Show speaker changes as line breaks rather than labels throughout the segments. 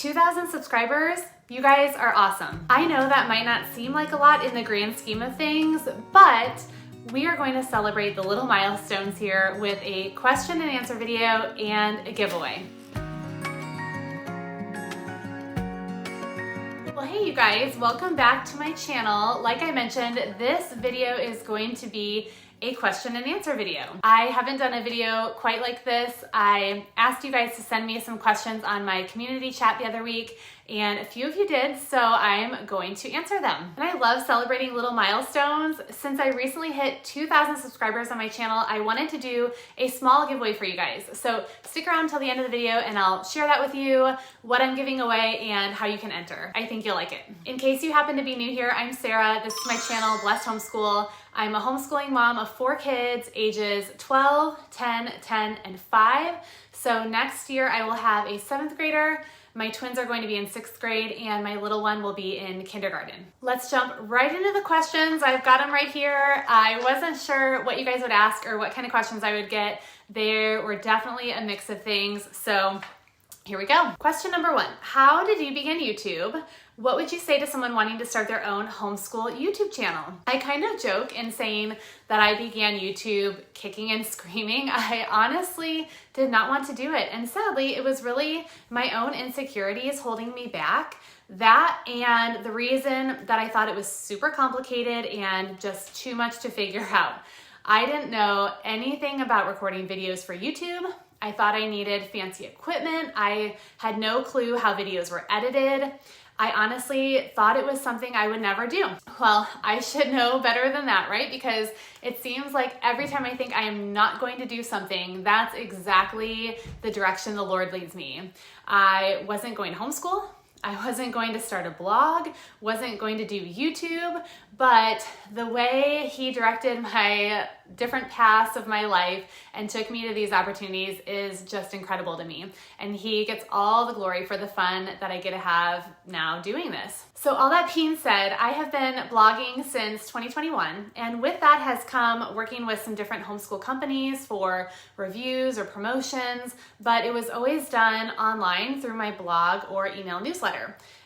2,000 subscribers, you guys are awesome. I know that might not seem like a lot in the grand scheme of things, but we are going to celebrate the little milestones here with a question and answer video and a giveaway. Well, hey you guys, welcome back to my channel. Like I mentioned, this video is going to be a question and answer video. I haven't done a video quite like this. I asked you guys to send me some questions on my community chat the other week, and a few of you did, so I'm going to answer them. And I love celebrating little milestones. Since I recently hit 2,000 subscribers on my channel, I wanted to do a small giveaway for you guys. So stick around till the end of the video and I'll share that with you, what I'm giving away and how you can enter. I think you'll like it. In case you happen to be new here, I'm Sarah. This is my channel, Blessed Homeschool. I'm a homeschooling mom of 4 kids, ages 12, 10, 10, and 5. So next year I will have a 7th grader. My twins are going to be in 6th grade and my little one will be in kindergarten. Let's jump right into the questions. I've got them right here. I wasn't sure what you guys would ask or what kind of questions I would get. There were definitely a mix of things. So here we go. Question number 1, how did you begin YouTube? What would you say to someone wanting to start their own homeschool YouTube channel? I kind of joke in saying that I began YouTube kicking and screaming. I honestly did not want to do it. And sadly, it was really my own insecurities holding me back. That and the reason that I thought it was super complicated and just too much to figure out. I didn't know anything about recording videos for YouTube. I thought I needed fancy equipment. I had no clue how videos were edited. I honestly thought it was something I would never do. Well, I should know better than that, right? Because it seems like every time I think I am not going to do something, that's exactly the direction the Lord leads me. I wasn't going to homeschool. I wasn't going to start a blog, wasn't going to do YouTube, but the way He directed my different paths of my life and took me to these opportunities is just incredible to me. And He gets all the glory for the fun that I get to have now doing this. So all that being said, I have been blogging since 2021, and with that has come working with some different homeschool companies for reviews or promotions, but it was always done online through my blog or email newsletter.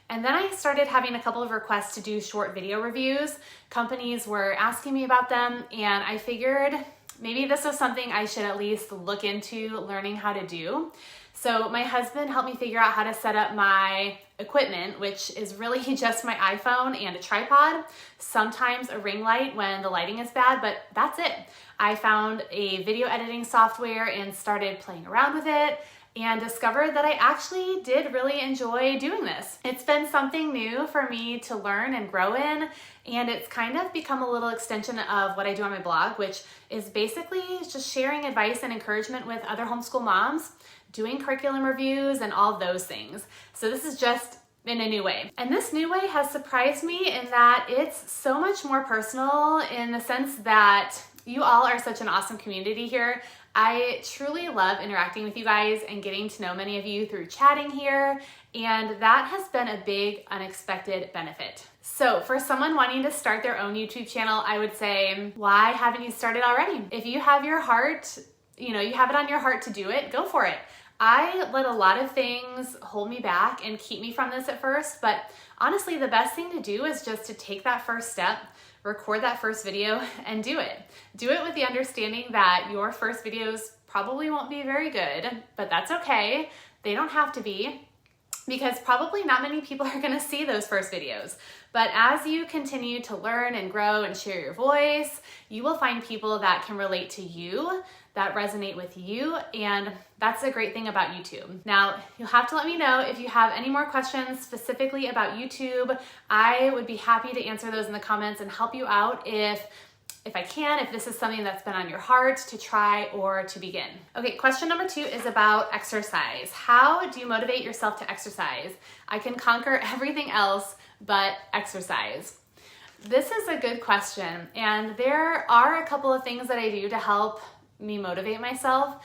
And then I started having a couple of requests to do short video reviews. Companies were asking me about them, and I figured maybe this was something I should at least look into learning how to do. So my husband helped me figure out how to set up my equipment, which is really just my iPhone and a tripod, sometimes a ring light when the lighting is bad, but that's it. I found a video editing software and started playing around with it and discovered that I actually did really enjoy doing this. It's been something new for me to learn and grow in, and it's kind of become a little extension of what I do on my blog, which is basically just sharing advice and encouragement with other homeschool moms, doing curriculum reviews and all those things. So this is just in a new way. And this new way has surprised me in that it's so much more personal in the sense that you all are such an awesome community here. I truly love interacting with you guys and getting to know many of you through chatting here, and that has been a big unexpected benefit. So for someone wanting to start their own YouTube channel, I would say, why haven't you started already? If you have your heart, you have it on your heart to do it, go for it. I let a lot of things hold me back and keep me from this at first, but honestly, the best thing to do is just to take that first step, record that first video, and do it. Do it with the understanding that your first videos probably won't be very good, but that's okay. They don't have to be, because probably not many people are gonna see those first videos. But as you continue to learn and grow and share your voice, you will find people that can relate to you, that resonate with you, and that's the great thing about YouTube. Now, you'll have to let me know if you have any more questions specifically about YouTube. I would be happy to answer those in the comments and help you out if I can, if this is something that's been on your heart to try or to begin. Okay, question number 2 is about exercise. How do you motivate yourself to exercise? I can conquer everything else but exercise. This is a good question, and there are a couple of things that I do to help me motivate myself.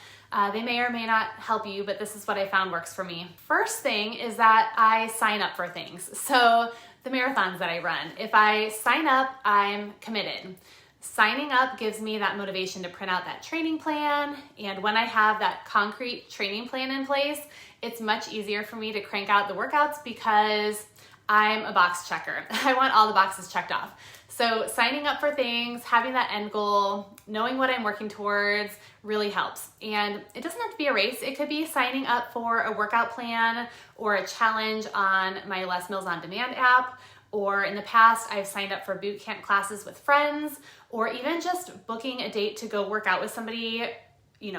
They may or may not help you, but this is what I found works for me. First thing is that I sign up for things. So the marathons that I run, if I sign up, I'm committed. Signing up gives me that motivation to print out that training plan, and when I have that concrete training plan in place, it's much easier for me to crank out the workouts because I'm a box checker. I want all the boxes checked off. So signing up for things, having that end goal, knowing what I'm working towards really helps. And it doesn't have to be a race. It could be signing up for a workout plan or a challenge on my Less Meals on Demand app. Or in the past, I've signed up for boot camp classes with friends, or even just booking a date to go work out with somebody,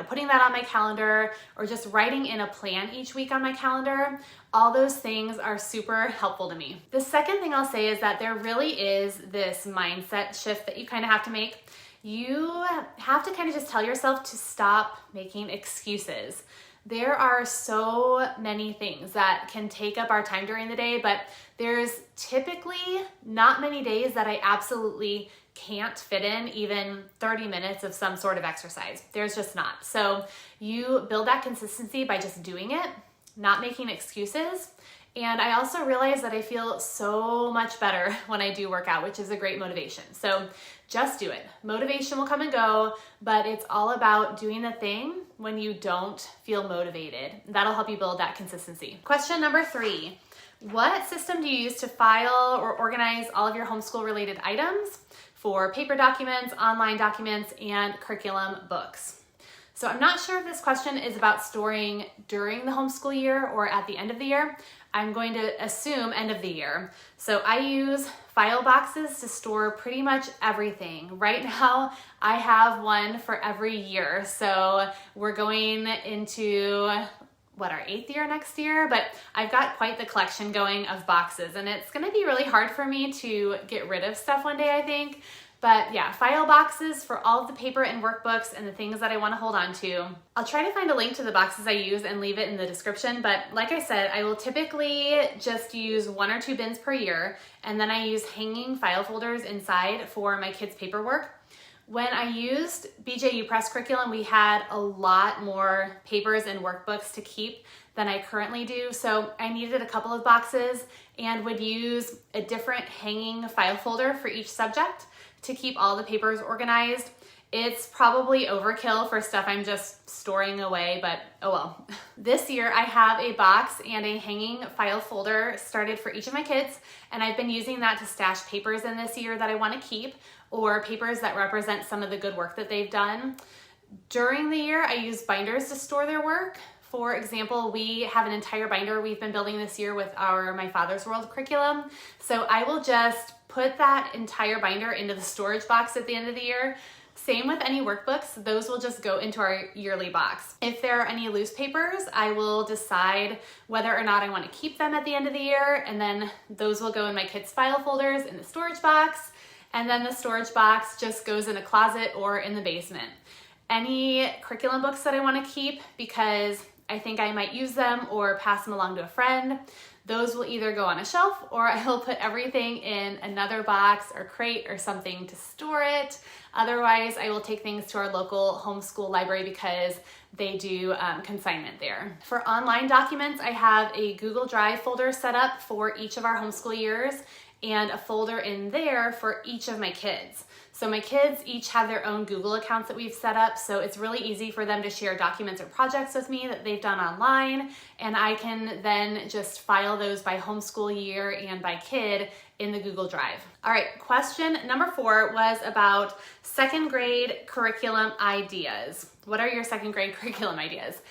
putting that on my calendar, or just writing in a plan each week on my calendar. All those things are super helpful to me. The second thing I'll say is that there really is this mindset shift that you kind of have to make. You have to kind of just tell yourself to stop making excuses. There are so many things that can take up our time during the day, but there's typically not many days that I absolutely can't fit in even 30 minutes of some sort of exercise. There's just not. So you build that consistency by just doing it, not making excuses. And I also realize that I feel so much better when I do work out, which is a great motivation. So just do it. Motivation will come and go, but it's all about doing the thing when you don't feel motivated. That'll help you build that consistency. Question number 3, what system do you use to file or organize all of your homeschool related items for paper documents, online documents, and curriculum books? So I'm not sure if this question is about storing during the homeschool year or at the end of the year. I'm going to assume end of the year. So I use file boxes to store pretty much everything. Right now, I have one for every year. So we're going into our 8th year next year, but I've got quite the collection going of boxes, and it's gonna be really hard for me to get rid of stuff one day, I think. But yeah, file boxes for all of the paper and workbooks and the things that I want to hold on to. I'll try to find a link to the boxes I use and leave it in the description, but like I said, I will typically just use 1 or 2 bins per year, and then I use hanging file folders inside for my kids' paperwork. When I used BJU Press curriculum, we had a lot more papers and workbooks to keep than I currently do, so I needed a couple of boxes and would use a different hanging file folder for each subject to keep all the papers organized. It's probably overkill for stuff I'm just storing away, but oh well. This year I have a box and a hanging file folder started for each of my kids, and I've been using that to stash papers in this year that I want to keep, or papers that represent some of the good work that they've done. During the year, I use binders to store their work. For example, we have an entire binder we've been building this year with our My Father's World curriculum. So I will just put that entire binder into the storage box at the end of the year. Same with any workbooks, those will just go into our yearly box. If there are any loose papers, I will decide whether or not I want to keep them at the end of the year, and then those will go in my kids' file folders in the storage box, and then the storage box just goes in a closet or in the basement. Any curriculum books that I want to keep because I think I might use them or pass them along to a friend, those will either go on a shelf or I will put everything in another box or crate or something to store it. Otherwise, I will take things to our local homeschool library because they do consignment there. For online documents, I have a Google Drive folder set up for each of our homeschool years and a folder in there for each of my kids. So my kids each have their own Google accounts that we've set up, so it's really easy for them to share documents or projects with me that they've done online, and I can then just file those by homeschool year and by kid in the Google Drive. All right, question number 4 was about 2nd grade curriculum ideas. What are your 2nd grade curriculum ideas?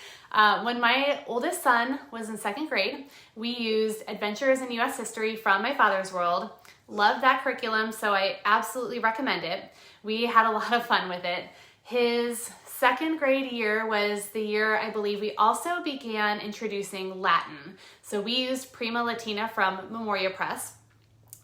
When my oldest son was in 2nd grade, we used Adventures in U.S. History from My Father's World. Love that curriculum, so I absolutely recommend it. We had a lot of fun with it. His 2nd grade year was the year, I believe, we also began introducing Latin. So we used Prima Latina from Memoria Press.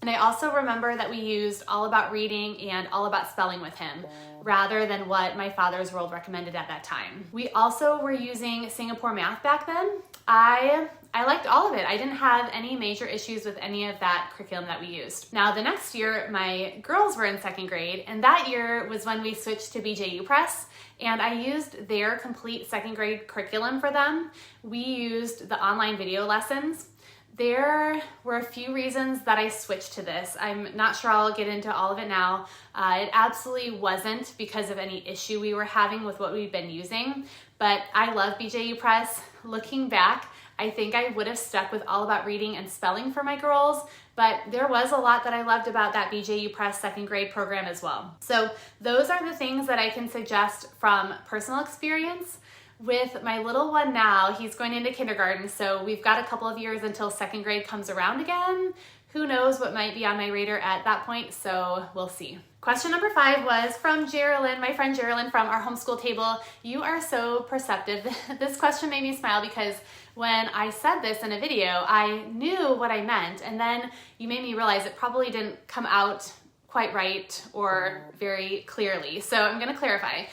And I also remember that we used All About Reading and All About Spelling with him, rather than what My Father's World recommended at that time. We also were using Singapore Math back then. I liked all of it. I didn't have any major issues with any of that curriculum that we used. Now the next year, my girls were in 2nd grade, and that year was when we switched to BJU Press, and I used their complete 2nd grade curriculum for them. We used the online video lessons. There were a few reasons that I switched to this. I'm not sure I'll get into all of it now. It absolutely wasn't because of any issue we were having with what we've been using, but I love BJU Press. Looking back, I think I would have stuck with all about reading and spelling for my girls, but there was a lot that I loved about that BJU Press second grade program as well. So those are the things that I can suggest from personal experience. With my little one now, he's going into kindergarten, so we've got a couple of years until second grade comes around again. Who knows what might be on my radar at that point, so we'll see. Question number 5 was from Geraldine, my friend Geraldine from our homeschool table. You are so perceptive. This question made me smile because when I said this in a video, I knew what I meant, and then you made me realize it probably didn't come out quite right or very clearly. So I'm going to clarify.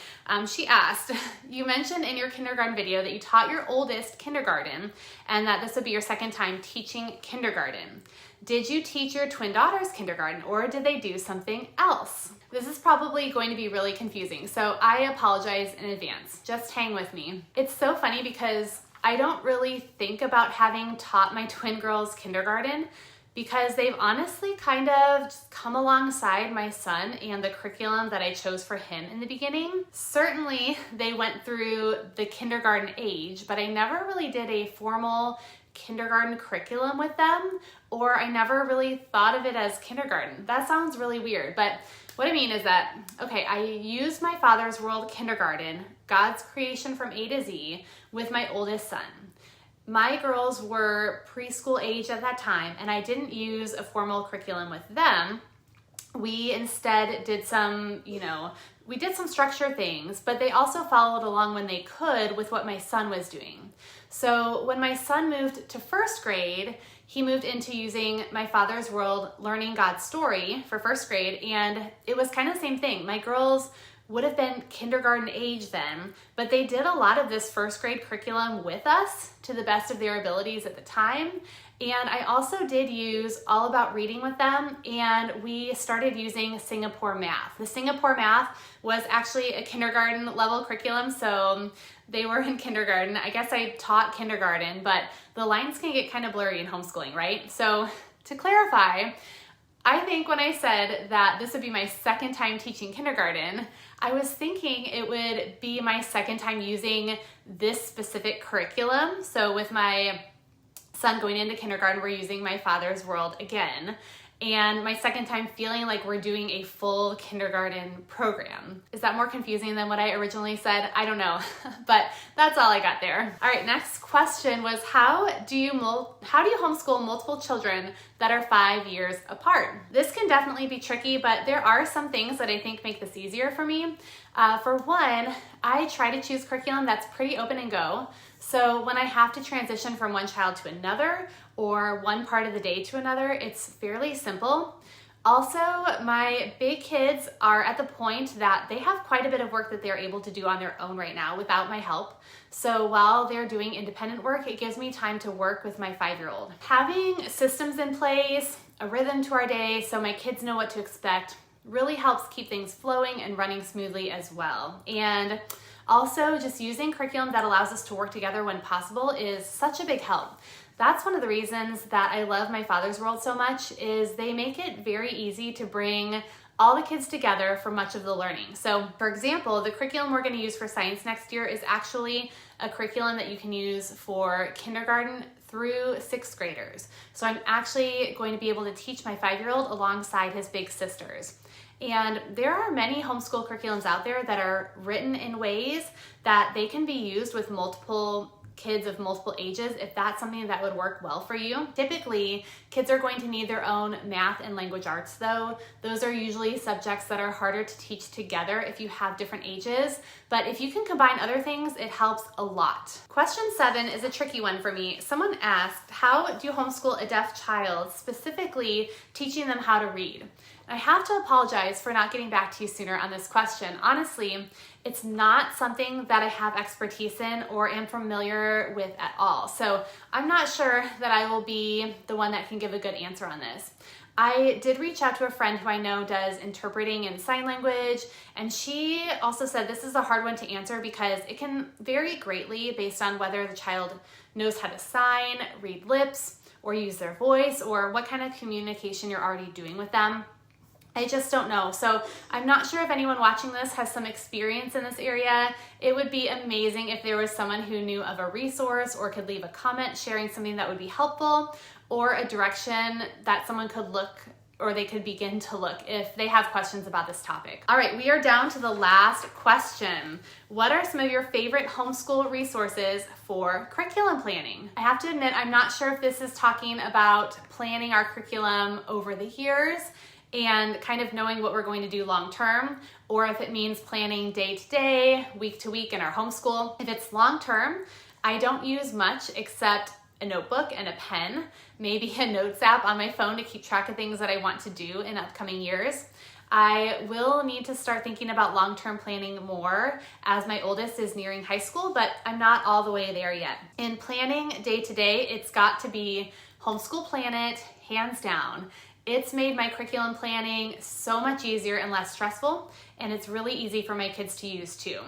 She asked, you mentioned in your kindergarten video that you taught your oldest kindergarten and that this would be your second time teaching kindergarten. Did you teach your twin daughters kindergarten or did they do something else? This is probably going to be really confusing, so I apologize in advance. Just hang with me. It's so funny because I don't really think about having taught my twin girls kindergarten because they've honestly kind of just come alongside my son and the curriculum that I chose for him in the beginning. Certainly, they went through the kindergarten age, but I never really did a formal kindergarten curriculum with them, or I never really thought of it as kindergarten. That sounds really weird, but what I mean is that, okay, I used my Father's World kindergarten, God's creation from A to Z, with my oldest son. My girls were preschool age at that time, and I didn't use a formal curriculum with them. We instead did some, we did some structured things, but they also followed along when they could with what my son was doing. So when my son moved to first grade, he moved into using my Father's World, learning God's story for first grade, and it was kind of the same thing. My girls would have been kindergarten age then, but they did a lot of this first grade curriculum with us to the best of their abilities at the time. And I also did use All About Reading with them, and we started using Singapore Math. The Singapore Math was actually a kindergarten level curriculum, so they were in kindergarten. I guess I taught kindergarten, but the lines can get kind of blurry in homeschooling, right? So to clarify, I think when I said that this would be my second time teaching kindergarten, I was thinking it would be my second time using this specific curriculum. So with my son going into kindergarten, we're using my Father's World again. And my second time feeling like we're doing a full kindergarten program. Is that more confusing than what I originally said? I don't know, but that's all I got there. All right, next question was how do you homeschool multiple children that are 5 years apart? This can definitely be tricky, but there are some things that I think make this easier for me. For one, I try to choose curriculum that's pretty open and go. So when I have to transition from one child to another or one part of the day to another, it's fairly simple. Also, my big kids are at the point that they have quite a bit of work that they're able to do on their own right now without my help. So while they're doing independent work, it gives me time to work with my 5-year-old. Having systems in place, a rhythm to our day so my kids know what to expect really helps keep things flowing and running smoothly as well. And also, just using curriculum that allows us to work together when possible is such a big help. That's one of the reasons that I love my Father's World so much is they make it very easy to bring all the kids together for much of the learning. So for example, the curriculum we're going to use for science next year is actually a curriculum that you can use for kindergarten through 6th graders. So I'm actually going to be able to teach my 5-year-old alongside his big sisters. And there are many homeschool curriculums out there that are written in ways that they can be used with multiple kids of multiple ages if that's something that would work well for you. Typically, kids are going to need their own math and language arts though. Those are usually subjects that are harder to teach together if you have different ages, but if you can combine other things, it helps a lot. Question 7 is a tricky one for me. Someone asked, how do you homeschool a deaf child, specifically teaching them how to read? I have to apologize for not getting back to you sooner on this question. Honestly, it's not something that I have expertise in or am familiar with at all. So I'm not sure that I will be the one that can give a good answer on this. I did reach out to a friend who I know does interpreting and sign language, and she also said this is a hard one to answer because it can vary greatly based on whether the child knows how to sign, read lips, or use their voice, or what kind of communication you're already doing with them. I just don't know. So I'm not sure if anyone watching this has some experience in this area. It would be amazing if there was someone who knew of a resource or could leave a comment sharing something that would be helpful, or a direction that someone could look or they could begin to look if they have questions about this topic. All right, we are down to the last question. What are some of your favorite homeschool resources for curriculum planning? I have to admit, I'm not sure if this is talking about planning our curriculum over the years and kind of knowing what we're going to do long term, or if it means planning day to day, week to week in our homeschool. If it's long term, I don't use much except a notebook and a pen, maybe a notes app on my phone to keep track of things that I want to do in upcoming years. I will need to start thinking about long-term planning more as my oldest is nearing high school, but I'm not all the way there yet. In planning day to day, it's got to be Homeschool Planet, hands down. It's made my curriculum planning so much easier and less stressful, and it's really easy for my kids to use too.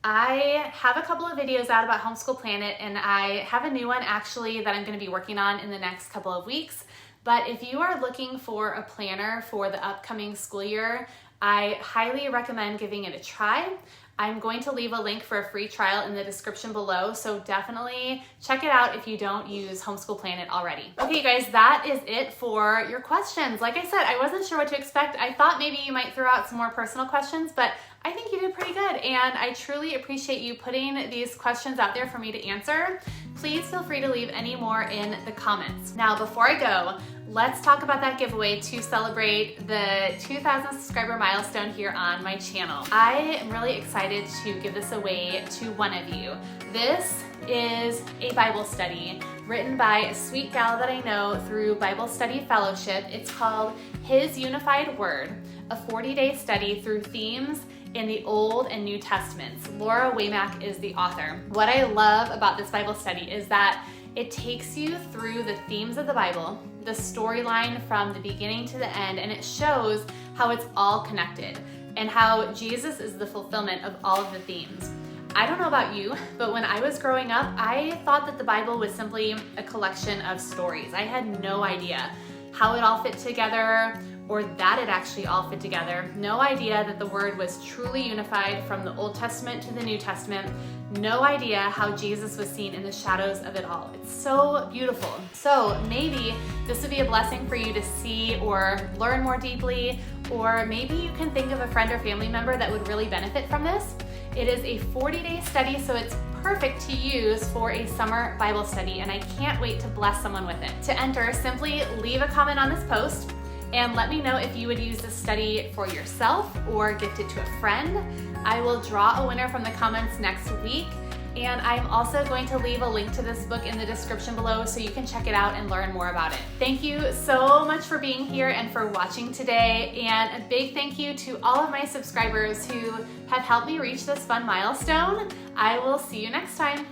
I have a couple of videos out about Homeschool Planet, and I have a new one actually that I'm going to be working on in the next couple of weeks. But if you are looking for a planner for the upcoming school year, I highly recommend giving it a try. I'm going to leave a link for a free trial in the description below, so definitely check it out if you don't use Homeschool Planet already. Okay guys, that is it for your questions. Like I said, I wasn't sure what to expect. I thought maybe you might throw out some more personal questions, but I think you did pretty good, and I truly appreciate you putting these questions out there for me to answer. Please feel free to leave any more in the comments. Now, before I go, let's talk about that giveaway to celebrate the 2,000 subscriber milestone here on my channel. I am really excited to give this away to one of you. This is a Bible study written by a sweet gal that I know through Bible Study Fellowship. It's called His Unified Word, a 40-day study through themes in the Old and New Testaments. Laura Waymack is the author. What I love about this Bible study is that it takes you through the themes of the Bible, the storyline from the beginning to the end, and it shows how it's all connected and how Jesus is the fulfillment of all of the themes. I don't know about you, but when I was growing up, I thought that the Bible was simply a collection of stories. I had no idea how it all fit together, or that it actually all fit together. No idea that the Word was truly unified from the Old Testament to the New Testament. No idea how Jesus was seen in the shadows of it all. It's so beautiful. So maybe this would be a blessing for you to see or learn more deeply, or maybe you can think of a friend or family member that would really benefit from this. It is a 40-day study, so it's perfect to use for a summer Bible study, and I can't wait to bless someone with it. To enter, simply leave a comment on this post and let me know if you would use this study for yourself or gift it to a friend. I will draw a winner from the comments next week, and I'm also going to leave a link to this book in the description below so you can check it out and learn more about it. Thank you so much for being here and for watching today, and a big thank you to all of my subscribers who have helped me reach this fun milestone. I will see you next time.